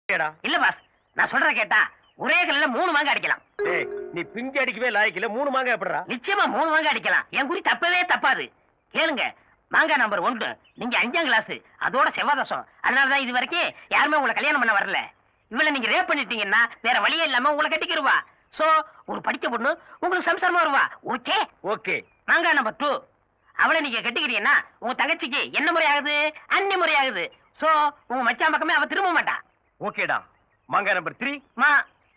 இல்ல பாஸ், நான் சொல்ற கேட்டா ஒரே கல்ல 3 மாங்காய் அடிக்கலாம். நீ பிஞ்சு அடிக்கவே லாய்க்கல 3 மாங்காய் எப்படிடா? நிச்சயமா 3 மாங்காய் அடிக்கலாம். என் குறி தப்பவே தப்பாது. கேளுங்க, மாங்காய் நம்பர் 1 நீங்க 5ஆம் கிளாஸ், அதோட செவ்வாதசம். அதனாலதான் இது வரைக்கும் யாருமே உங்களை கல்யாணம் பண்ண வரல. இவளை நீங்க ரேப் பண்ணிட்டீங்கன்னா வேற வழியே இல்லாம உங்களை கட்டிக்கிருவா. சோ ஒரு படிக்க பொண்ணு உங்களுக்கு சம்சாரமா வருவா. Okay okay. மாங்காய் நம்பர் 2 அவளை நீங்க கட்டிக்கிறீங்கன்னா உங்க தங்கச்சிக்கு என்ன முறை ஆகுது? அன்னி முறை ஆகுது. சோ உங்க மச்சான் பக்கமே அவ திரும்ப மாட்டா. ஓகேடா. மாங்காய் number 3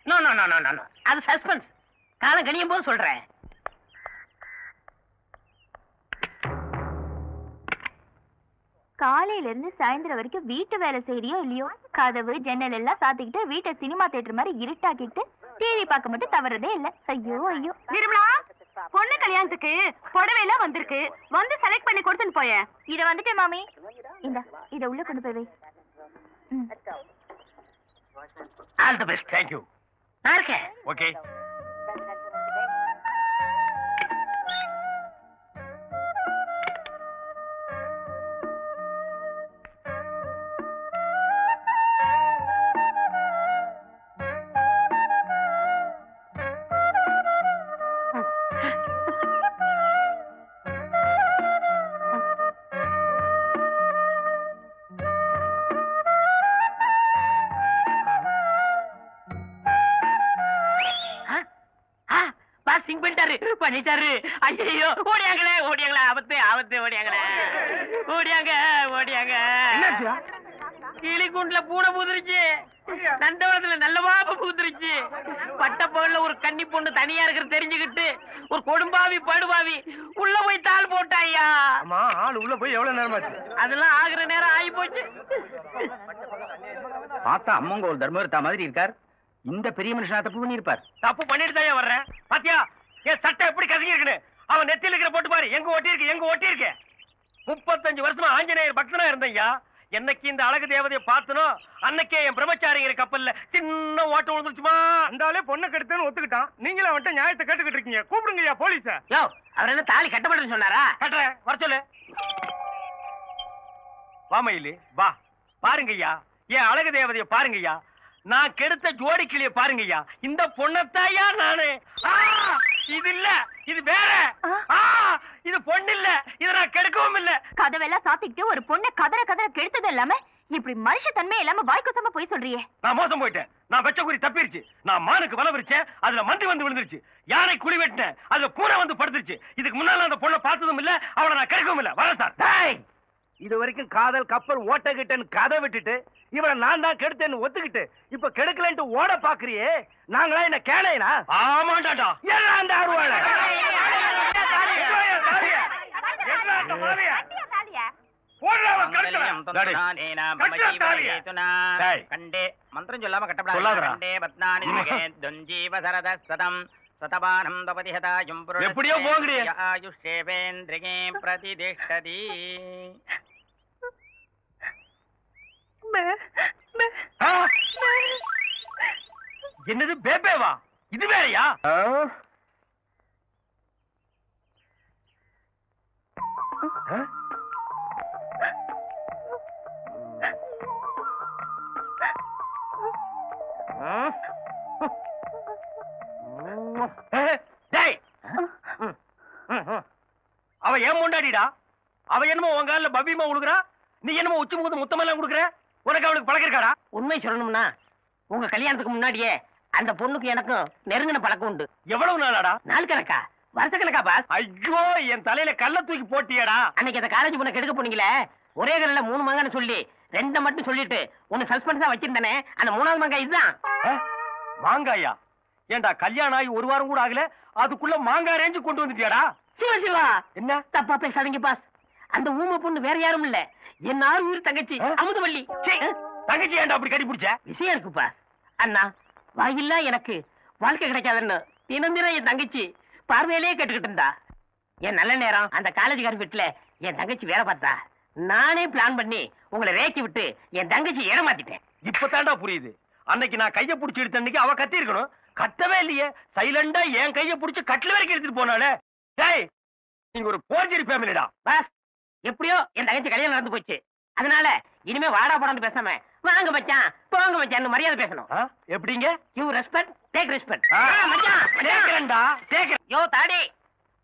no no no no no, அது சஸ்பென்ஸ். காலம் கழியும் போது சொல்றேன். காலையில இருந்து சாயந்தரம் வரைக்கும் வீட்டு வேலை செய்யறியோ இல்லையோ, கதவு ஜன்னல் எல்லாம் சாத்திக்கிட்டு வீட்டை சினிமா தியேட்டர் மாதிரி இருட்டாக்கிட்டு டிவி பார்க்க மட்டும் தவறதே இல்ல. ஐயோ ஐயோ. நிர்மலா, பொண்ணு கல்யாணத்துக்கு புடவை எல்லாம் வந்திருக்கு, வந்து செலக்ட் பண்ணி கொடுத்துன்னு போய. இத வந்துட்டேன் மாமி. இந்த இத உள்ள கொண்டு போய் வை. All the best. Thank you. நான் இருக்கேன். ஓகே. பண்ணிட்டாரு. ஐயோ, ஓடியாங்களே ஓடியாங்களே, ஆபத்து ஆபத்து, ஓடியாங்களே ஓடியாங்க ஓடியாங்க. கிளிக்குண்டுல பூனை பூத்துருச்சு, நந்தவனத்துல நல்ல பாப்ப பூத்துருச்சு. பட்ட பகல்ல ஒரு கன்னி பொண்ணு தனியா இருக்கிறது தெரிஞ்சுக்கிட்டு ஒரு கொடும்பாவி படுபாவி உள்ள போய் தாள் போட்டாயா. ஆமா, ஆள் உள்ள போய் எவ்வளவு நேரம் ஆச்சு? அதெல்லாம் ஆகுற நேரம் ஆகி போச்சு. பார்த்தா அம்மங்க ஒரு தர்மவர்த்தா மாதிரி இருக்கார். இந்த பெரிய மனுஷனா தப்பு பண்ணிருப்பார். தப்பு பண்ணிட்டு தான் வர்றேன். பாத்தியா என் சட்டை எப்படி கசங்கி இருக்குன்னு? அவன் நெத்தில இருக்கிற போட்டு பாரு, எங்க ஒட்டி இருக்கு எங்க ஒட்டி இருக்கு. 35 வருஷமா ஆஞ்சநேயர் பக்தனா இருந்தையா. என்னைக்கு இந்த அழகு தேவதையை பார்த்தனோ அன்னைக்கே என் பிரம்மச்சாரிங்கிற கப்பல்ல சின்ன ஓட்டம் விழுந்துருச்சுமா. அந்தாலே பொண்ணை கெடுத்தேன்னு ஒத்துக்கிட்டான். நீங்களும் அவன்கிட்ட நியாயத்தை கேட்டுக்கிட்டு இருக்கீங்க. கூப்பிடுங்கய்யா போலீஸ. யோ, அவர் என்ன தாலி கட்டப்பட்டு சொன்னாரா? கட்டுறேன், வர சொல்லு. வாமையிலு வா. பாருங்கய்யா, என் அழகு தேவதையை பாருங்கய்யா. நான் கெடுத்த ஜோடி கிளிய பாருங்கய்யா. இந்த பொண்ணத்தாயா நானு. இது இல்ல, இது வேற. இது பொண்ணு இல்ல, இத நான் கெடுக்கவும் இல்ல. கதவெல்லாம் சாத்திக்கிட்டு ஒரு பொண்ணை கதற கதற கெடுத்தது இல்லாம இப்படி மனுஷ தன்மை இல்லாம வாய்க்குசமா போய் சொல்றியே. நான் மோசம் போயிட்டேன். நான் வெச்ச குறி தப்பிருச்சு. நான் மானுக்கு வலை விரிச்சேன், அதுல மந்தி வந்து விழுந்துருச்சு. யானை குழி வெட்டினேன், அதுல பூனை வந்து படுத்துருச்சு. இதுக்கு முன்னால அந்த பொண்ணை பார்த்ததும் இல்ல, அவளை நான் கெடுக்கவும் இல்ல. வர சார். இது வரைக்கும் காதல் கப்பல் ஓட்டகிட்டேன்னு கதை விட்டுட்டு இவளை நான் தான் கெடுத்தேன்னு ஒத்துக்கிட்டு இப்ப கெடுக்கலன்ட்டு ஓட பாக்குறியே. நாங்களா என்ன கேளையனா? ஆமாண்டாடா. ஏன் அந்த அருவாள மந்திரம் சொல்லாம கட்டப்படாது. எப்படியோ போங்கடி. பிரதிதிஷ்டதி. என்னது பேபேவா? இது வேறையா? அவ ஏன் முண்டாடிடா? அவ என்னமோ உங்க காலில் பவ்யமா உழுகுறா, நீ என்னமோ உச்சி முகத்து முத்தமெல்லாம் கொடுக்குற. உனக்கு அவளுக்கு பழக்கம் இருக்காடா? உண்மை சொல்லணும்னா உங்க கல்யாணத்துக்கு முன்னாடியே அந்த பொண்ணுக்கு எனக்கும் நெருங்கின பழக்கம் உண்டு. எவ்வளவு நாளாடா? நாள் கணக்கா, வருஷ கணக்கா பாஸ்? ஐயோ, என் தலையில கல்ல தூக்கி போட்டியடா. அன்னைக்கு அந்த காலேஜ் பொண்ணை கெடுக்க போனீங்களே, ஒரே கல்ல 3 மாங்கான்னு சொல்லி 2 மட்டும் சொல்லிட்டு ஒன்னு சஸ்பென்ஸா வச்சிருந்தானே, அந்த 3வது மாங்காய் இதுதான். மாங்காயா? ஏண்டா கல்யாணம் ஆகி 1 வாரம் கூட ஆகல, அதுக்குள்ள மாங்காய் ரேஞ்சு கொண்டு வந்துட்டியாடா? சிவா சிவா, என்ன தப்பா பேசாதீங்க பாஸ். அந்த ஊமை பொண்ணு வேற யாரும் இல்ல, என் உயிர் தங்கச்சி அமுதவள்ளி. தங்கச்சி ஏண்டா அப்படி கட்டி பிடிச்ச? விஷயம் இருக்கு பாஸ். அண்ணா, வாயில்லா எனக்கு வாழ்க்கை கிடைக்காதுன்னு தினந்திரம் என் தங்கச்சி பார்வையிலேயே கேட்டுக்கிட்டு இருந்தா. என் நல்ல நேரம் அந்த காலேஜ்காரன் வீட்டுல என் தங்கச்சி வேலை பார்த்தா. நானே பிளான் பண்ணி உங்களை ரேக்கி விட்டு என் தங்கச்சி ஏமாத்திட்டேன். இப்பதான்டா புரியுது. அன்னைக்கு நான் கைய புடிச்சு எடுத்த அன்னைக்கு அவ கத்தி இருக்கணும். கத்தவே இல்லையே, சைலண்டா என் கைய புடிச்சு கட்டில வரைக்கும் எடுத்துட்டு போனாலே. டேய், நீங்க ஒரு போர்ஜரி ஃபேமிலிடா. பாஸ், எப்படியோ என் தங்கச்சி கல்யாணம் நடந்து போச்சு. அதனால இனிமே வாடா போடான்னு பேசாம வாங்க மச்சான் போங்க மச்சான் மரியாதை பேசணும். எப்படிங்க? You respect take respect. ஆ. மச்சான் கேக்குறேன்டா, கேக்குறேன். யோ தாடி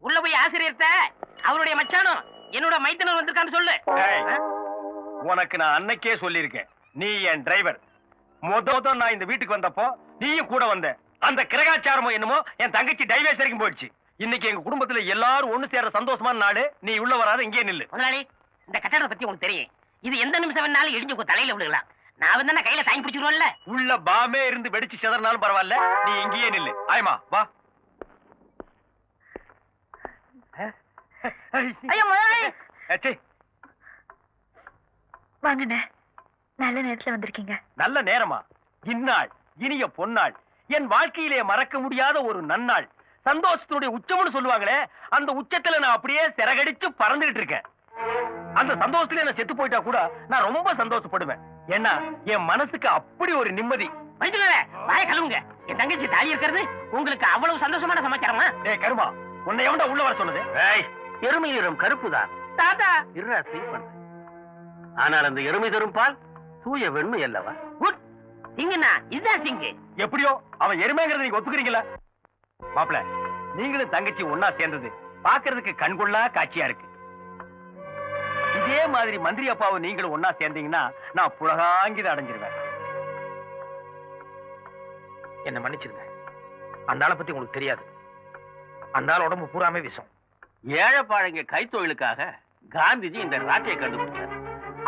உள்ள போய் ஆசிரியர்ட்ட அவருடைய மச்சானும் என்னோட மைத்தனர் வந்திருக்கான்னு சொல்லு. ஏய், உனக்கு நான் அன்னைக்கே சொல்லியிருக்கேன், நீ என் டிரைவர். மொதல் நான் இந்த வீட்டுக்கு வந்தப்போ நீயும் கூட வந்த. அந்த கிரகாச்சாரமோ என்னமோ என் தங்கச்சி டைவர்ஸ் வரைக்கும் போயிடுச்சு. இன்னைக்கு எங்க குடும்பத்துல எல்லாரும் ஒண்ணு சேர சந்தோஷமான நாடு. நீ உள்ள வராத, இங்கே நில்லு. முதலாளி இந்த கட்டடத்தை பத்தி உங்களுக்கு தெரியும். இது எந்த நிமிஷம் வேணாலும் இடிஞ்சு உங்க தலையில விழுகலாம். நான் வந்து கையில தாங்கி பிடிச்சிருவோம்ல. உள்ள பாமே இருந்து வெடிச்சு செதறனாலும் பரவாயில்ல, நீ இங்கேயே நில்லு. ஆயமா வா. ஐயோ முதலாளி. ஏச்சி, வாங்கண்ணே, நல்ல நேரத்துல வந்திருக்கீங்க. நல்ல நேரமா? இந்நாள் இனிய பொன்னாள், என் வாழ்க்கையிலே மறக்க முடியாத ஒரு நன்னாள். சந்தோஷத்துடைய உச்சம்னு சொல்லுவாங்களே, அந்த உச்சத்துல நான் அப்படியே சிறகடிச்சு பறந்துகிட்டு இருக்கேன். அந்த சந்தோஷத்துல நான் செத்து போயிட்டா கூட நான் ரொம்ப சந்தோஷப்படுவேன். ஏன்னா என் மனசுக்கு அப்படி ஒரு நிம்மதி. மைத்தனரே வாய கழுவுங்க. என் தங்கச்சி தாலி இருக்கிறது உங்களுக்கு அவ்வளவு சந்தோஷமான சமாச்சாரமா? ஏய் கருமா, உன்னை எவன்டா உள்ள வர சொன்னது? ஏய், எருமை நிறம் கருப்புதான். தாத்தா இருடா, சீப் பண்ணு. ஆனால் அந்த எருமை தரும் பால் தூய வெண்மை அல்லவா? குட் சிங்கண்ணா, இதுதான் சிங்கு. எப்படியோ அவன் எருமைங்கிறத நீங்க ஒத்துக்கிறீங்களா? மாப்பிள, நீங்களும் தங்கச்சி ஒன்னா சேர்ந்தது பாக்குறதுக்கு கண்கொள்ளா காட்சியா இருக்கு. இதே மாதிரி மந்திரி அப்பாவும் நீங்களும் ஒன்னா சேர்ந்தீங்கன்னா நான் புலகாங்கித அடைஞ்சிருவேன். என்ன மன்னிச்சிருங்க. அந்த ஆளை பத்தி உங்களுக்கு தெரியாது. அந்த ஆள் உடம்பு பூராமே விஷம். ஏழைப்பாழைங்க கைத்தொழிலுக்காக காந்திஜி இந்த ராட்டையை கண்டுபிடிச்சார்.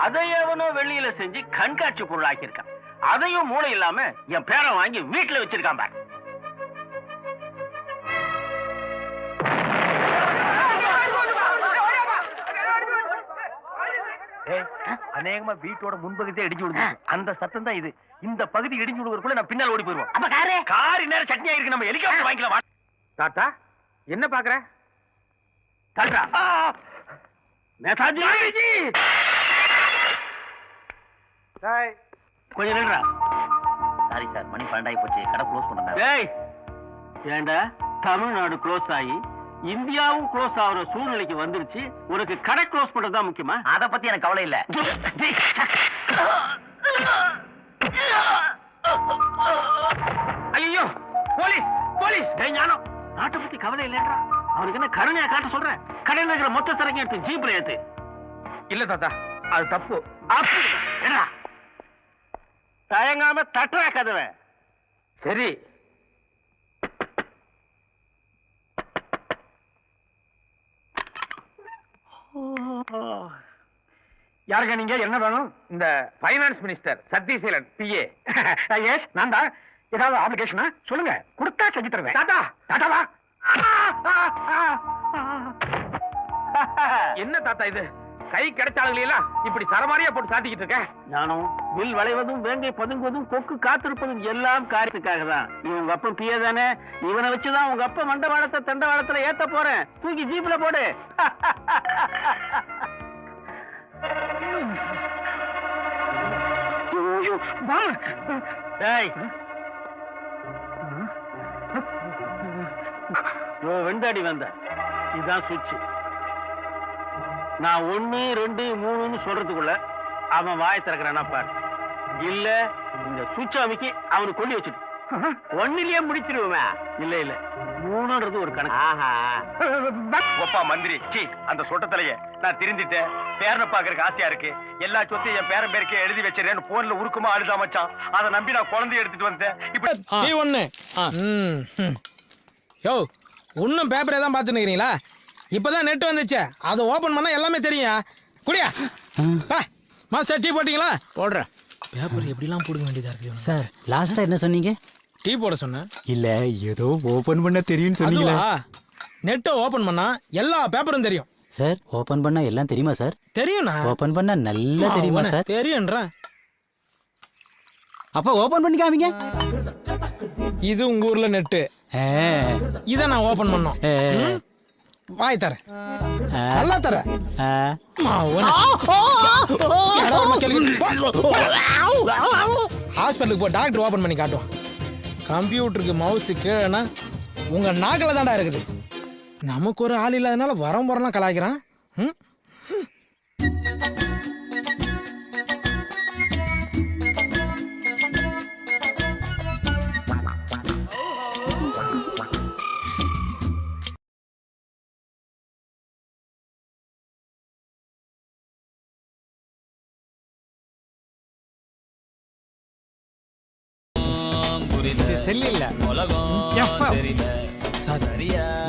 அதை எவனோ வெளியில செஞ்சு கண்காட்சி பொருள் ஆக்கியிருக்கான். அதையும் மூளை இல்லாம என் பேரை வாங்கி வீட்டுல வச்சிருக்கான் பாரு. அநேகமா வீட்டோட முன்பகுதியே இடிஞ்சு விடுது. அந்த சத்தம் தான் இது. இந்த பகுதி இடிஞ்சு விடுவதற்குள்ள நான் பின்னால் ஓடி போயிருவோம். அப்ப காரு காரி நேரம் சட்னியா இருக்கு, நம்ம ஹெலிகாப்டர் வாங்கிக்கலாம். தாத்தா, என்ன பாக்குற? தாத்தா, நேதாஜி கொஞ்சம் நின்றா. சாரி சார், மணி 12 போச்சு. கடை க்ளோஸ் பண்ணாங்க. டேய், ஏண்டா தமிழ்நாடு க்ளோஸ் ஆகி இந்தியாவும் க்ளோஸ் ஆகுற சூழ்நிலைக்கு வந்துருச்சு. உனக்கு கடை க்ளோஸ் பண்றதுதான் முக்கியமா? அத பத்தி எனக்கு கவலை இல்ல. ஐயோ, போலீஸ் போலீஸ்! டேய் ஞானம், நாட்டை பத்தி கவலை இல்லைன்றா. அவனுக்கு என்ன கருணையா காட்ட சொல்றேன்? கடையில் இருக்கிற மொத்த சரக்கு எடுத்து ஜீப்ல ஏத்து. இல்ல தாத்தா, அது தப்பு. அப்படி என்ன தயங்காம தட்டுறா கதவை. சரி. யாருங்க நீங்க? என்ன வேணும்? இந்த finance minister Sathyaseelan PA. Yes, நான் தான். ஏதாவது ஆப்ளிகேஷனா சொல்லுங்க, கொடுத்தா செஞ்சு தருவேன். தாத்தா, தாத்தாவா? என்ன தாத்தா இது? கை கிடைச்சாளுங்களெல்லாம் இப்படி சரமாரியா போட்டு சாட்டிக்கிட்டு இருக்க? ஞானம், வில் வளைவதும் வேங்கை பதுங்குவதும் கொக்கு காத்திருப்பதும் எல்லாம் காரியத்துக்காக தான். இவங்க அப்பன் பிஏ தானே, இவனை வச்சுதான் உங்க அப்ப மண்டவாளத்தை தண்டவாளத்துல ஏத்த போறேன். தூக்கி ஜீப்ல போடு. டேய், வெண்டாடி வந்த இதுதான் சுவிட்ச். நான் 1 2 3ன்னு சொல்றதுக்குள்ள அவன் வாயை திறக்கிறானா பாரு. இல்ல இந்த சுவிட்ச் அமைக்கி அவனுக்கு கொல்லி வச்சுட்டு 1லயே முடிச்சிருவேன். இல்ல இல்ல 3ன்றது ஒரு கணக்கு. ஒப்பா மந்திரி, சி அந்த சொட்டத்திலேயே நான் திருந்திட்டேன். பேரனை பாக்குறதுக்கு ஆசையா இருக்கு. எல்லா சொத்தையும் என் பேரன் பேருக்கே எழுதி வச்சிருக்கேன். போன்ல உருக்குமா அழுதா மச்சான். அதை நம்பி நான் குழந்தைய எடுத்துட்டு வந்தேன். இப்ப நீ ஒண்ணு யோ இன்னும் பேப்பரே தான் பார்த்துன்னு இருக்கிறீங்களா? இப்பதான் நெட் வந்துச்சு, அதை ஓபன் பண்ணா எல்லாமே தெரியும். குடியா பா மாஸ்டர், டீ போட்டீங்களா? போடுறேன். பேப்பர் எப்படிலாம் போடுங்க வேண்டியதா இருக்கு சார். லாஸ்டா என்ன சொன்னீங்க? டீ போட சொன்னேன். இல்ல ஏதோ ஓபன் பண்ண தெரியும்னு சொன்னீங்களா? நெட்டை ஓபன் பண்ணா எல்லா பேப்பரும் தெரியும் சார். ஓபன் பண்ணா எல்லாம் தெரியுமா சார்? தெரியும்ண்ணா. ஓபன் பண்ணா நல்லா தெரியுமா சார்? தெரியும்ன்றேன். அப்ப ஓபன் பண்ணி காமிங்க. இது உங்க ஊர்ல நெட்டு, இத நான் ஓபன் பண்ணோம். வாய் தர நல்லா தர. ஹாஸ்பிட்டலுக்கு போ, டாக்டர் ஓபன் பண்ணி காட்டுவோம். கம்ப்யூட்டருக்கு மவுஸ் கீழேனா உங்க நாக்கில தாண்டா இருக்குது. நமக்கு ஒரு ஆள் இல்லாதனால வரம் வரலாம் கலாய்க்கிறான். இது செல்லு இல்ல எஃப்எம். சார்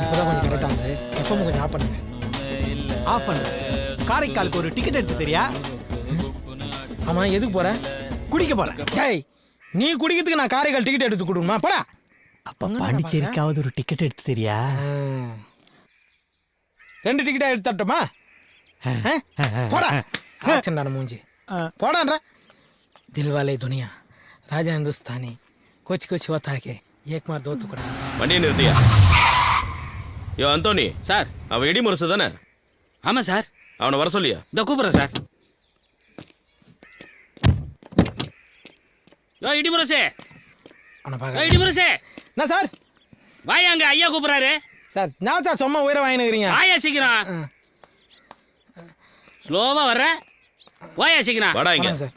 இப்பதான் கொஞ்சம் கரெக்டா இருந்தது. எஃப்எம் கொஞ்சம் ஆஃப் பண்ணுங்க. ஆஃப் பண்ணு. காரைக்காலுக்கு ஒரு டிக்கெட் எடுத்து தெரியா? ஆமா, எதுக்கு போற? குடிக்க போறேன். டேய், நீ குடிக்கிறதுக்கு நான் காரைக்கால் டிக்கெட் எடுத்து கொடுக்கணுமா? போடா. அப்ப பாண்டிச்சேரிக்காவது ஒரு டிக்கெட் எடுத்து தெரியா? 2 டிக்கெட்டா எடுத்து தரட்டுமா? போடா. ஆச்சண்டான மூஞ்சி. போடான்ற. தில்வாலே துனியா, ராஜா हिंदुस्तानी, कुछ कुछ होता है एक मार दो टुकड़ा. வண்டியை நிறுத்தியா? யோ அந்தோனி சார், அவன் இடி முரசு தானே? ஆமா சார். அவனை வர சொல்லியா? இந்த கூப்பிடுறேன் சார். யோ இடிமுரசே, அவனை யோ பார்க்க. இடிமுரசே, என்ன சார்? வாயா அங்க ஐயா கூப்பிடுறாரு. சார் நான் சார் சும்மா உயிரை வாங்கினுக்கிறீங்க. வாயா சீக்கிரம். ஸ்லோவா வர்ற, வாயா சீக்கிரம். வாடா இங்க. சார்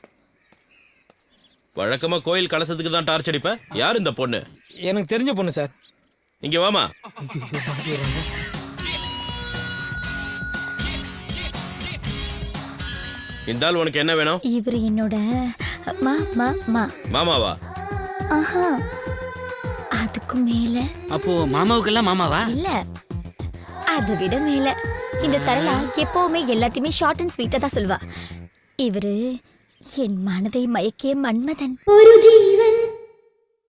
வழக்கமா கோயில் கலசத்துக்கு தான் டார்ச் அடிப்ப. யார் இந்த பொண்ணு? எனக்கு தெரிஞ்ச பொண்ணு சார். இங்க வாமா. இந்த ஆள் உனக்கு என்ன வேணும்? இவர் என்னோட மாமாவா? ஆஹா, அதுக்கு மேல அப்போ மாமாவுக்கெல்லாம் மாமாவா? இல்ல, அதை விட மேல. இந்த சரளா எப்பவுமே எல்லாத்தையுமே ஷார்ட் அண்ட் ஸ்வீட்டா தான் சொல்வா. இவரு என் மனதை மயக்கிய மன்மதன். ஒரு ஜீவன்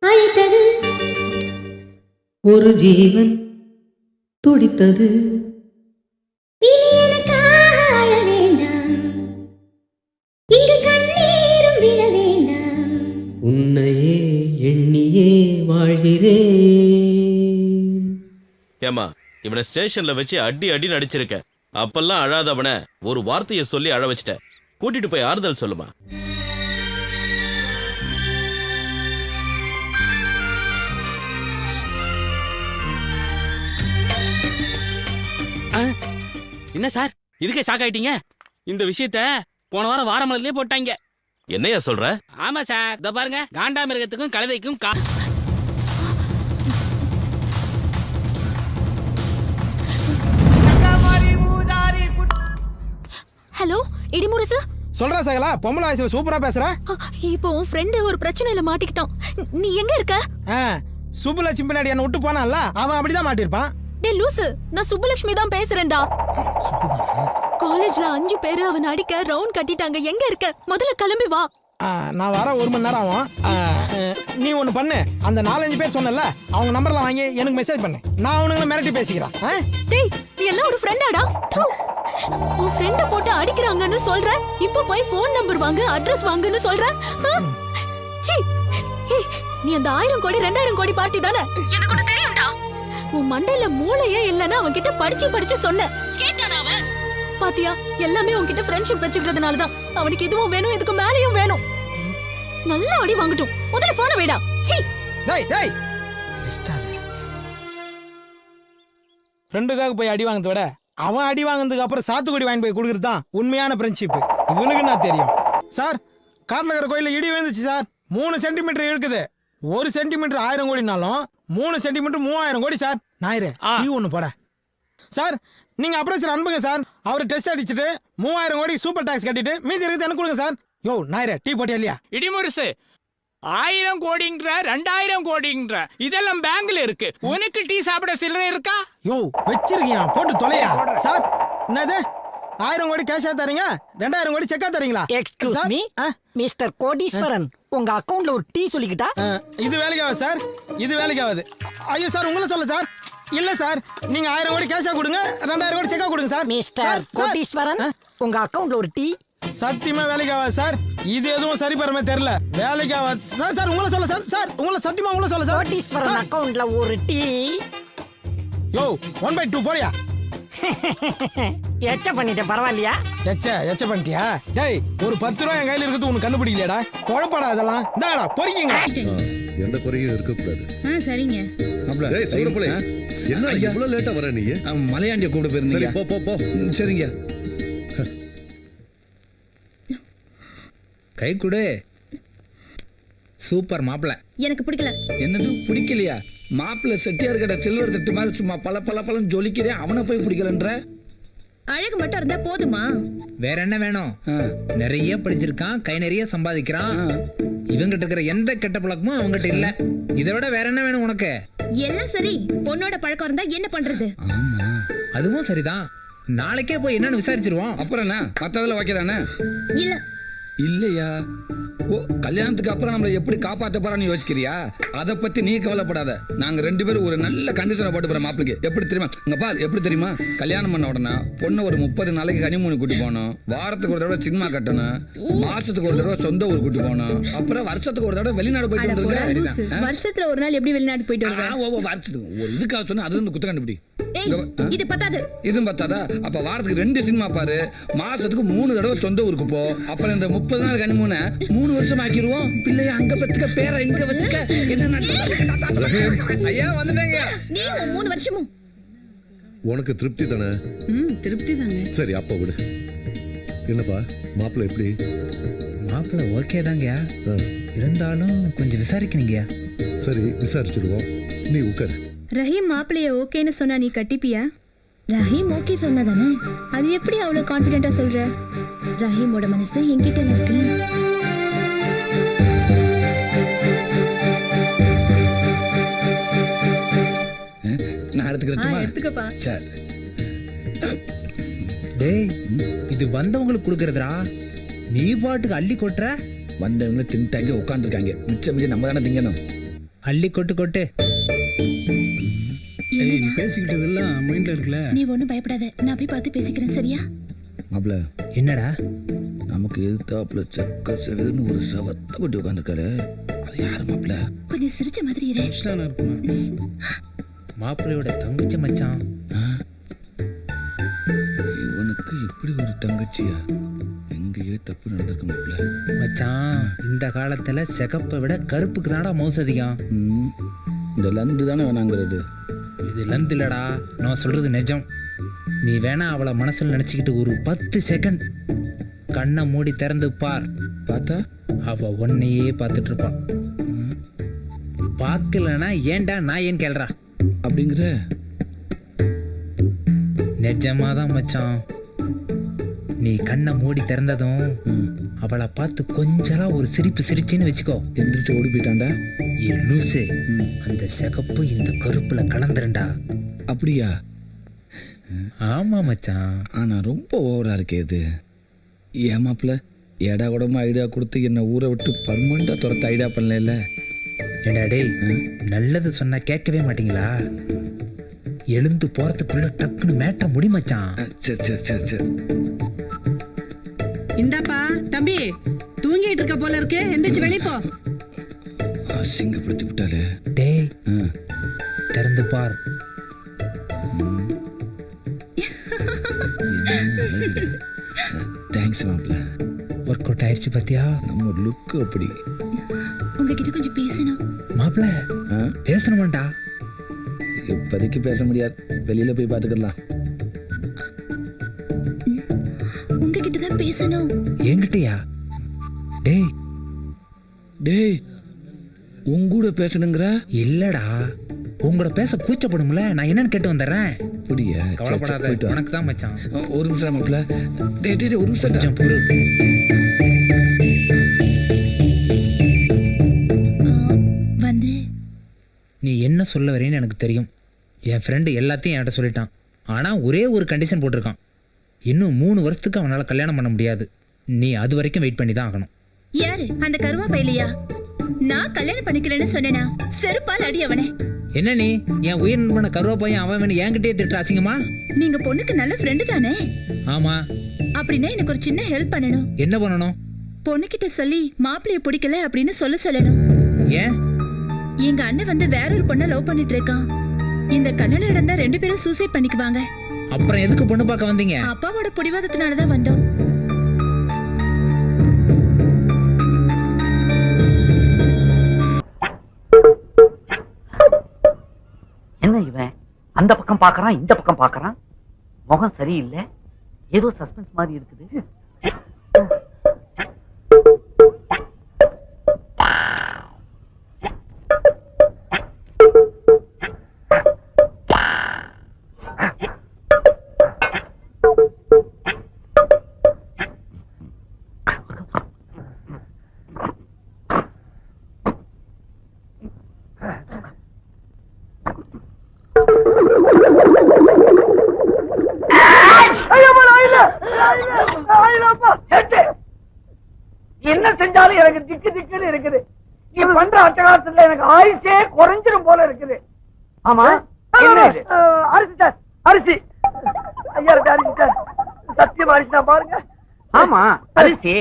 அழைத்தது, ஒரு ஜீவன் துடித்தது. இனி எனக்காக அழ வேண்டாம், இங்கு கண்ணீரும் விழ வேண்டாம். உன்னையே எண்ணியே வாழ்கிறேன். ஏமா, இவனை ஸ்டேஷன்ல வச்சு அடி அடி நடிச்சிருக்க. அப்பெல்லாம் அழாதவன ஒரு வார்த்தையை சொல்லி அழ வச்சிட்ட. கூட்டிட்டு போய் ஆறுதல் சொல்லுமா. என்ன சார் இதுக்கே ஷாக் ஆயிட்டீங்க? இந்த விஷயத்த போன வாரம் வாரமலர்லயே போட்டாங்க. என்னையா சொல்ற? ஆமா சார், இத பாருங்க, காண்டாமிருகத்துக்கும் கழுதைக்கும் ஹலோ இடிமுரசு. சொல்றா சகலா, பொம்பளை வயசுல சூப்பரா பேசுற. இப்போ உன் ஃப்ரெண்ட் ஒரு பிரச்சனையில மாட்டிக்கிட்டான். நீ எங்க இருக்க? சுப்புலட்சுமி பின்னாடி என்ன விட்டு போனான்ல, அவன் அப்படிதான் மாட்டிருப்பான். டேய் லூசு, நான் சுப்புலட்சுமி தான் பேசுறேன்டா. காலேஜ்ல 5 பேரு அவன் அடிக்க ரவுண்ட் கட்டிட்டாங்க. எங்க இருக்க? முதல்ல கிளம்பி வா. நான் வர 1 மணி நேரம் ஆகும். நீ ஒண்ணு பண்ணு, அந்த 4-5 பேர் சொன்னல, அவங்க நம்பர்லாம் வாங்கி எனக்கு மெசேஜ் பண்ணு. நான் அவனுங்களை மிரட்டி பேசிக்கிறேன். டேய், நீ எல்லாம் ஒரு ஃப்ரெண்டாடா? உன் ஃப்ரெண்ட போட்டு அடிக்கிறாங்கன்னு சொல்ற, இப்போ போய் ஃபோன் நம்பர் வாங்கு, அட்ரஸ் வாங்குன்னு சொல்ற. சீ, நீ அந்த 1000 கோடி 2000 கோடி பார்ட்டி தானே? எனக்கு ஒண்ணு தெரியும்டா. உன் மண்டையில மூளையே இல்லைன்னா அவன் கிட்ட படிச்சு சொன்ன கேட்டானா அவன்? பாத்தியா, எல்லாமே உன்கிட்ட ஃப்ரெண்ட்ஷிப் வச்சுக்கிறதுனால தான். அவனுக்கு இதுவும் வேணும், இதுக்கு மேலேயும் வேணும். நல்லா அடி வாங்கட்டும். முதல்ல போனை வைடா. சீ, டேய் டேய், ஃப்ரெண்டுக்காக போய் அடி வாங்கறத விட அவன் அடி வாங்கினதுக்கு அப்புறம் சாத்துக்குடி வாங்கி போய் கொடுக்கறது தான் உண்மையான ஃப்ரெண்ட்ஷிப். இவனுக்கு நான் தெரியும் சார். காட்டில் இருக்கிற கோயிலில் இடி விழுந்துச்சு சார். 3 சென்டிமீட்டர் இருக்குது. 1 சென்டிமீட்டர் 1000 கோடினாலும் 3 சென்டிமீட்டர் 3000 கோடி சார். ஞாயிறு டீ ஒன்று போட சார். நீங்க அப்ரோச்சர் அனுப்புங்க சார். அவர் டெஸ்ட் அடிச்சுட்டு 3000 கோடி சூப்பர் டாக்ஸ் கட்டிட்டு மீதி இருக்கிறது எனக்கு கொடுங்க சார். யோ ஞாயிறு டீ போட்டியா இல்லையா? இடிமுரசு, 1000 கோடின்ற 2000 கோடின்ற இதெல்லாம் பேங்க்ல இருக்கு. உனக்கு டீ சாப்பிட சில்லறை இருக்கா? யோ வச்சிருக்கியா, போட்டு தொலையா சார். என்னது 1000 கோடி கேஷா தரீங்க, 2000 கோடி செக்கா தரீங்களா? எக்ஸ்கியூஸ் மீ மிஸ்டர் கோடீஸ்வரன், உங்க அக்கவுண்ட்ல ஒரு டீ சொல்லிக்கிட்டா? இது வேலைக்கு ஆகாது சார், இது வேலைக்கு ஆகாது. ஐயோ சார், உங்களை சொல்ல சார். இல்ல சார், நீங்க 1000 கோடி கேஷா கொடுங்க, 2000 கோடி செக்கா கொடுங்க சார். மிஸ்டர் கோடீஸ்வரன், உங்க அக்கவுண்ட்ல ஒரு டீ. சத்தியமா வேலைக்கு ஆகாது சார். இது எதுவும் சரி பரமே தெரியல. வேலைக்கு ஆகாது சார். சார் உங்களை சொல்ல சார். சார் உங்களை சத்தியமா உங்களை சொல்ல சார். கோடீஸ்வரன் அக்கவுண்ட்ல ஒரு டீ. யோ 1/2 போறியா? எச்ச பண்ணிட்டேன், பரவாயில்லையா? எச்ச பண்ணிட்டியா? டேய், ஒரு 10 ரூபாய் என் கையில இருக்குது, உனக்கு கண்டுபிடிக்கலையாடா? குழப்படா இதெல்லாம். இந்தாடா பொறிக்கிங்க. எந்த குறையும் இருக்க கூடாது. சரிங்க. டேய் சூரப்புளே, என்ன இவ்வளவு லேட்டா வர நீ? மலையாண்டிய கூப்பிட போயிருந்தீங்க. போ போ போ. சரிங்க. கை கொடு. சூப்பர் மாப்பிள்ள. எனக்கு பிடிக்கல. என்னது பிடிக்கலையா? மாப்பிள்ள செட்டியார் கடை சில்வர் தட்டு மாதிரி சும்மா பல ஜொலிக்கிறேன், அவனை போய் பிடிக்கலன்ற? அழகு மட்டும் இருந்தா போதுமா? வேற என்ன வேணும்? நிறைய படிச்சிருக்கான், கை நிறைய சம்பாதிக்கிறான். இவங்கிட்ட இருக்கிற எந்த கெட்ட பழக்கமும் அவங்ககிட்ட இல்ல. இதை விட வேற என்ன வேணும் உனக்கு? எல்லாம் சரி, பொண்ணோட பழக்கம் இருந்தா என்ன பண்றது? ஆமா, அதுவும் சரிதான். நாளைக்கே போய் என்னன்னு விசாரிச்சிருவோம். அப்புறம் என்ன, மத்ததுல வைக்கதானே? இல்ல இல்லையா? ஓ, கல்யாணத்துக்கு அப்புறம் நம்மளை எப்படி காப்பாற்ற போறான்னு யோசிக்கிறியா? அதை பத்தி நீ கவலைப்படாத. நாங்க 2 பேரும் ஒரு நல்ல கண்டிஷனை போட்டு போறோம் மாப்பிளைக்கு. எப்படி தெரியுமா? இங்க பாரு, எப்படி தெரியுமா? கல்யாணம் பண்ண உடனே பொண்ணு ஒரு 30 நாளைக்கு ஹனிமூன் கூட்டி போகணும், வாரத்துக்கு ஒரு தடவை சினிமா கட்டணும், மாசத்துக்கு ஒரு தடவை சொந்த ஊர் கூட்டி போகணும், அப்புறம் வருஷத்துக்கு ஒரு தடவை வெளிநாடு போயிட்டு வந்துருக்க. வருஷத்துல ஒரு நாள் எப்படி வெளிநாடு போயிட்டு வருவேன்? வருஷத்துக்கு ஒரு இதுக்காக சொன்னா அதுல இருந்து குத்த கண்டுபிடி. இது பத்தாது. இதுவும் பத்தாதா? அப்ப வாரத்துக்கு 2 சினிமா பாரு, மாசத்துக்கு 3 தடவை சொந்த ஊருக்கு போ. அப்புறம் இந்த 30 நாள் கனிமூனை 3 வருஷம் ஆக்கிடுவோம். பிள்ளைய அங்க பத்துக்க, பேரை இங்க வச்சுக்க. என்ன ஐயா வந்துட்டாங்க. நீ 3 வருஷமும் உனக்கு திருப்தி தானே? திருப்தி தாங்க. சரி அப்ப விடு. என்னப்பா மாப்பிள்ளை எப்படி? மாப்பிள்ள ஓகே தாங்க, ஆ, இருந்தாலும் கொஞ்சம் விசாரிக்கணுங்கயா. சரி விசாரிச்சிருவோம், நீ உட்காரு. ரஹீம் மாப்பிளைய ஓகேன்னு சொன்னா நீ கட்டிப்பியா? ரஹீம் ஓகே சொன்னதானே, அது எப்படி அவ்வளவு கான்பிடென்ட்டா சொல்ற? ரஹீமோட மனசு என்கிட்ட இருக்கு. நான் எடுத்துக்கப்பா. சரி. டேய், இது வந்தவங்களுக்கு கொடுக்கறதுடா. நீ பாட்டுக்கு அள்ளி கொட்டுற. வந்தவங்க தின்ட்டாங்க, உட்காந்துருக்காங்க. மிச்சம் நம்ம தானே திங்கணும். அள்ளி கொட்டு கொட்டு. பேசிக்கிட்டது எல்லாம் மைண்ட்ல இருக்குல்ல. நீ ஒண்ணும் பயப்படாத, நான் போய் பார்த்து பேசிக்கிறேன், சரியா? மாப்பிள்ள, என்னடா? நமக்கு எதிர்த்தாப்புல செக்க செவன்னு ஒரு சவத்தை போட்டு உட்காந்துருக்காரு. அது யாரு மாப்பிள்ள? கொஞ்சம் சிரிச்ச மாதிரி இரு. மாப்பிள்ளையோட தங்கச்சி மச்சான். இவனுக்கு இப்படி ஒரு தங்கச்சியா? எங்கேயே தப்பு நடந்திருக்கு மாப்பிள்ள. மச்சான், இந்த காலத்துல சிகப்பை விட கருப்புக்கு தான்டா மவுசு அதிகம். இந்த லந்து தானே வேணாங்கிறது. இது லந்து இல்லடா, நான் சொல்றது நிஜம். நீ வேணா அவளை மனசுல நினைச்சுக்கிட்டு ஒரு 10 செகண்ட் கண்ணை மூடி திறந்து பார். பார்த்தா அவ உன்னையே பார்த்துட்டு இருப்பான். பார்க்கலனா ஏன்டா நான் ஏன் கேள்றா அப்படிங்கிற? நிஜமாதான் மச்சான். நீ கண்ணை மூடி திறந்ததும் அவளை பார்த்து கொஞ்சலா ஒரு சிரிப்பு சிரிச்சின்னு வச்சுக்கோ. எந்திரிச்சு ஓடி போயிட்டான்டா. ஏ லூசு, அந்த சிகப்பு இந்த கருப்புல கலந்துருண்டா. அப்படியா? ஆமா மச்சான். ஆனா ரொம்ப ஓவரா இருக்கே இது. ஏமாப்பிள்ள, ஏடா கூடமா ஐடியா கொடுத்து என்ன ஊரை விட்டு பர்மனண்டா துரத்த ஐடியா பண்ணல. ஏடா டேய், நல்லது சொன்னா கேட்கவே மாட்டீங்களா? எழுந்து போறதுக்குள்ள டக்குன்னு மேட்ட முடி மச்சான். சரி சரி சரி சரி. இந்தாப்பா தம்பி, தூங்கிட்டு இருக்க போல இருக்கு, எந்திரிச்சு வெளிய போ. அசிங்கப்படுத்தி விட்டாலே. டேய், திறந்து பார். தேங்க்ஸ் மாப்பிள்ள. ஒர்க் அவுட் ஆயிடுச்சு பாத்தியா? நம்ம லுக் அப்படி. உங்ககிட்ட கொஞ்சம் பேசணும். மாப்பிள்ள, பேசணுமாண்டா? இப்போதைக்கு பேச முடியாது, வெளியில போய் பார்த்துக்கலாம். உங்ககிட்ட தான் பேசணும். என்கிட்டயா? டேய் டேய், உங்கூட பேசணுங்கிற? இல்லடா, உங்களோட பேச கூச்சப்படும்ல, நான் என்னன்னு கேட்டு வந்துடுறேன். அப்படியா? கவலைப்படாத, உனக்கு தான் மச்சான். ஒரு நிமிஷம் மாப்பிள்ள. டேய் டேய், ஒரு நிமிஷம். கொஞ்சம் பொறு. வந்து நீ என்ன சொல்ல வரேன்னு எனக்கு தெரியும். என் ஃப்ரெண்டு எல்லாத்தையும் என்கிட்ட சொல்லிட்டான். ஆனால் ஒரே ஒரு கண்டிஷன் போட்டிருக்கான். இன்னும் 3 வருஷத்துக்கு அவனால் கல்யாணம் பண்ண முடியாது. நீ அது வரைக்கும் வெயிட் பண்ணி தான் ஆகணும். யாரு அந்த கருவா பையிலையா? நான் கல்யாணம் பண்ணிக்கிறேன்னு சொன்னேனா? செருப்பால் அடி அவனே. என்ன நீ என் உயிர் நண்பன கருவா பையன் அவன் என்கிட்டயே திட்டு அசிங்கமா? நீங்க பொண்ணுக்கு நல்ல ஃப்ரெண்டு தானே? ஆமா. அப்படின்னா எனக்கு ஒரு சின்ன ஹெல்ப் பண்ணணும். என்ன பண்ணணும்? பொண்ணுகிட்ட சொல்லி மாப்பிளைய பிடிக்கல அப்படின்னு சொல்லணும். ஏன்? எங்க அண்ணன் வந்து வேற ஒரு பொண்ணை லவ் பண்ணிட்டு இருக்கான். இந்த கல்யாணம் நடந்தா 2 பேரும் சூசைட் பண்ணிக்குவாங்க. அப்புறம் எதுக்கு பொண்ணு பார்க்க வந்தீங்க? அப்பாவோட பிடிவாதத்தினாலதான் வந்தோம். என்ன இவன் அந்த பக்கம் பாக்குறான், இந்த பக்கம் பாக்குறான், முகம் சரியில்லை, ஏதோ சஸ்பென்ஸ் மாதிரி இருக்குது. என்ன செஞ்சாலும் எனக்கு திக்கு திக்குன்னு இருக்குது. நீ பண்ற அட்டகாசத்துல எனக்கு ஆயுசே குறைஞ்சிரும் போல இருக்குது. ஆமா என்ன இது? அரிசி சார், அரிசி. ஐயா இருக்கு அரிசி சார், சத்தியமா அரிசி தான் பாருங்க. ஆமா அரிசி.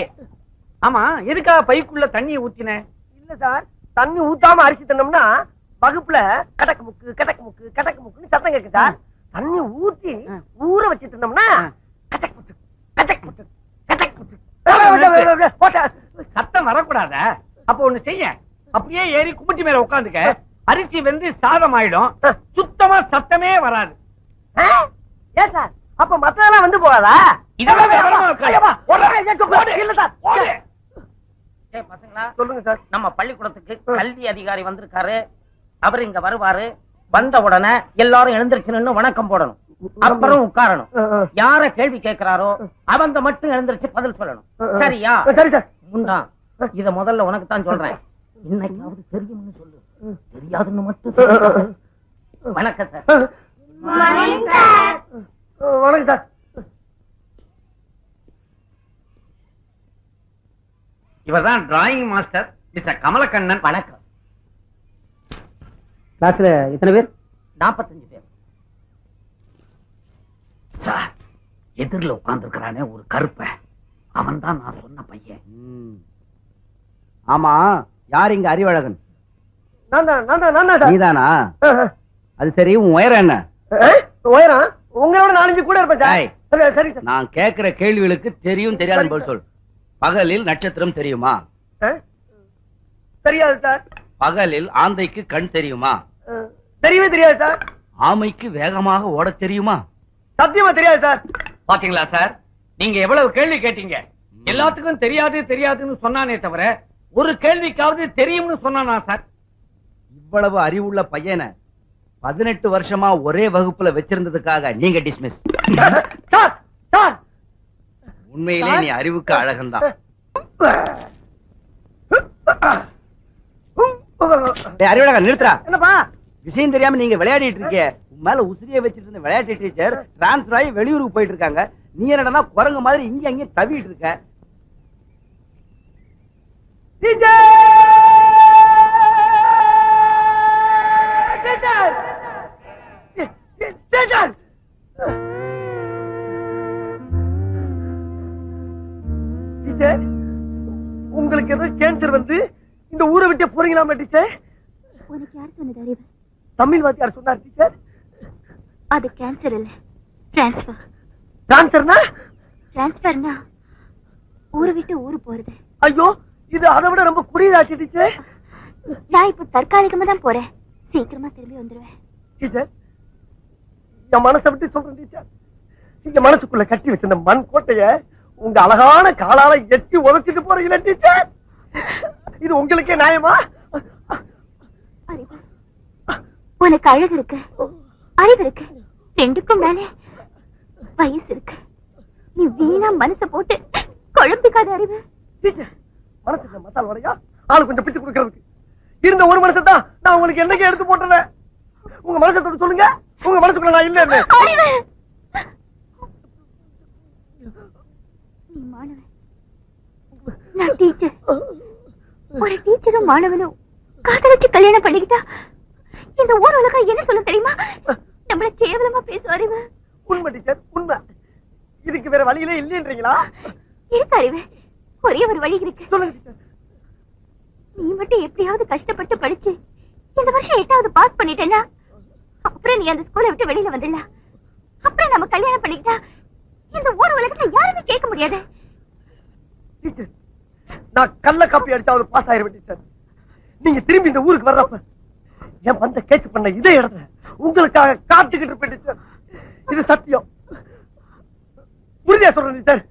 ஆமா எதுக்காக பைக்குள்ள தண்ணியை ஊத்தின? இல்ல சார், தண்ணி ஊத்தாம அரிசி தின்னோம்னா வகுப்புல கடக்கு முக்கு கடக்கு முக்கு கடக்கு முக்குன்னு சத்தம் கேட்கு சார். தண்ணி ஊத்தி ஊற வச்சு தின்னோம்னா கடக்கு முக்கு கடக்கு முக்கு கடக்கு முக்கு சத்தம் வரக்கூடாத. அப்ப ஒண்ணு செய்ய, அப்படியே ஏறி கும்பிட்டி மேல உட்காந்துக்க. அரிசி வெந்து சாதம் ஆயிடும், சுத்தமா சத்தமே வராது. ஏன் சார் அப்ப மத்ததெல்லாம் வந்து போகாதா? பசங்களா சொல்லுங்க சார். நம்ம பள்ளிக்கூடத்துக்கு கல்வி அதிகாரி வந்திருக்காரு. அவர் இங்க வருவாரு. வந்த உடனே எல்லாரும் எழுந்திருச்சு நின்னு வணக்கம் போடணும். அப்புறம் உட்காரணும். யார கேள்வி கேட்கிறாரோ அவங்க மட்டும் எழுந்திருச்சு பதில் சொல்லணும். சரியா? சரி சார். முண்டா, இத முதல்ல உனக்கு தான் சொல்றேன். இன்னைக்காவது தெரியும்னு சொல்லு, தெரியாதுன்னு மட்டும் சொல்லு. வணக்கம் சார். வணக்கம் சார். இவர்தான் டிராயிங் மாஸ்டர் மிஸ்டர் கமலக்கண்ணன். வணக்கம். கிளாஸ்ல எத்தனை பேர்? 45 பேர். சார், எதிரில் உட்கார்ந்து இருக்கிறானே ஒரு கருப்ப, அவன் தான் நான் சொன்ன பையன். ஆமா, யார் இங்க அறிவழகன்? நீதானா? அது சரி, உன் உயரம் என்ன? உயரம் உங்களோட 4 கூட இருப்பேன். சரி சார். நான் கேட்கிற கேள்விகளுக்கு தெரியும் தெரியாதுன்னு பதில் சொல். பகலில் நட்சத்திரம் தெரியுமா? தெரியாது சார். பகலில் ஆந்தைக்கு கண் தெரியுமா? தெரியவே தெரியாது சார். ஆமைக்கு வேகமாக ஓட தெரியுமா? சத்தியமா தெரியாது சார். பாத்தீங்களா சார், நீங்க எவ்வளவு கேள்வி கேட்டீங்க. எல்லாத்துக்கும் தெரியாது தெரியாதுன்னு சொன்னானே தவிர ஒரு கேள்விக்காவது தெரியும்னு சொன்னானா சார்? இவ்வளவு அறிவுள்ள பையனை 18 வருஷமா ஒரே வகுப்புல வச்சிருந்ததுக்காக நீங்க டிஸ்மிஸ். சார் சார், உண்மையிலே நீ அறிவுக்கு அழகன்தான். அறிவழகன் நிறுத்துறா. என்னப்பா விஷயம் தெரியாம நீங்க விளையாடிட்டு இருக்கீங்க. உன் மேல உசிரியை வச்சிட்டு இருந்த விளையாட்டு டீச்சர் டிரான்ஸ்பர் ஆகி வெளியூருக்கு போயிட்டு இருக்காங்க. நீ என்னடா குரங்கு மாதிரி இங்க அங்கேயும் தவிட்டு இருக்க. உங்களுக்கு ஏதோ கேன்சர் வந்து இந்த ஊரை விட்டு போறீங்களா டீச்சர்? உனக்கு யார் சொன்னது அறிவு? தமிழ் வாத்தியார் சொன்னார் டீச்சர். அது கேன்சர் இல்ல, டிரான்ஸ்ஃபர். டிரான்ஸ்ஃபர்னா? டிரான்ஸ்ஃபர்னா ஊரை விட்டு ஊரு போறது. ஐயோ, இது அதை விட ரொம்ப குடியதாச்சு டீச்சர். நான் இப்ப தற்காலிகமா தான் போறேன், சீக்கிரமா திரும்பி வந்துருவேன். டீச்சர், என் மனசை விட்டு சொல்றேன் டீச்சர். இங்க மனசுக்குள்ள கட்டி வச்சிருந்த மண் கோட்டைய உங்க அழகான காலால எட்டி உதச்சிட்டு போறீங்களா டீச்சர்? இது உங்களுக்கே நியாயமா? அறிவு, உனக்கு அழகு இருக்கு, அறிவு இருக்கு, ரெண்டுக்கும் மேலே வயசு இருக்கு. நீ வீணா மனசை போட்டு குழம்பிக்காத அறிவு. டீச்சர், மனசுல மசால் வரையா ஆளு கொஞ்சம் பிச்சு கொடுக்கறதுக்கு இருந்த ஒரு மனசை தான் நான் உங்களுக்கு என்னைக்கு எடுத்து போட்டுறேன். உங்க மனசை தொட்டு சொல்லுங்க, உங்க மனசுக்குள்ள நான் இல்ல. அறிவு, நீ மாணவன், நான் டீச்சர். ஒரு டீச்சரும் மாணவனும் காதலிச்சு கல்யாணம் பண்ணிக்கிட்டா இந்த ஊர் உலகம் என்ன சொல்ல தெரியுமா? நம்மள கேவலமா பேசும் அறிவு. உண்மை டீச்சர், உண்மை. இதுக்கு வேற வழியிலே இல்லைன்றீங்களா? இருக்கு அறிவு, ஒரே ஒரு வழி இருக்கு. சொல்லுங்க டீச்சர். நீ மட்டும் எப்படியாவது கஷ்டப்பட்டு படிச்சு இந்த வருஷம் 8வது பாஸ் பண்ணிட்டேன்னா அப்புறம் நீ அந்த ஸ்கூலை விட்டு வெளியில வந்துடல. அப்புறம் நம்ம கல்யாணம் பண்ணிக்கிட்டா இந்த ஊர் உலகத்துல யாருமே கேட்க முடியாது. டீச்சர், நான் கள்ள காப்பி அடிச்சாவது பாஸ் ஆயிருவேன் டீச்சர். நீங்க திரும்பி இந்த ஊருக்கு வர்றப்ப என் பந்த கேட்ச் பண்ண இதே இடத்துல உங்களுக்காக காத்துக்கிட்டு இருப்பேன் டீச்சர். இது சத்தியம், உறுதியா சொல்றேன் டீச்சர்.